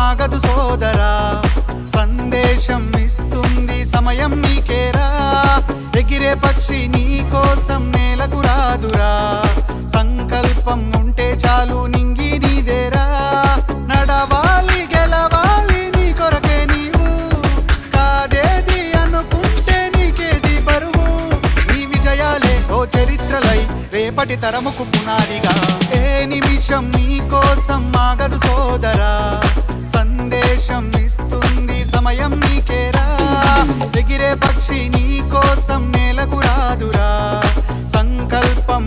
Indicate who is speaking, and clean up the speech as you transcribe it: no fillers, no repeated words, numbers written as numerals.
Speaker 1: ఆగదు సోదరా, సందేశం ఇస్తుంది సమయం నీకేరా. ఎగిరే పక్షి నీ కోసం నేలకు రాదురా, సంకల్పం ఉంటే చాలు నింగి నీదేరా. నడవాలి గెలవాలి నీ కొరకే నీవు, కాదేది అనుకుంటే నీకేది బరువు. నీ విజయాలే ఓ చరిత్రలై రేపటి తరముకు పునాదిగా. ఏ నిమిషం నీ కోసం ఆగదు సోదరా, సందేశం ఇస్తుంది సమయం నీకేరా. ఎగిరే పక్షి నీ కోసం నేలకు రాదురా, సంకల్పం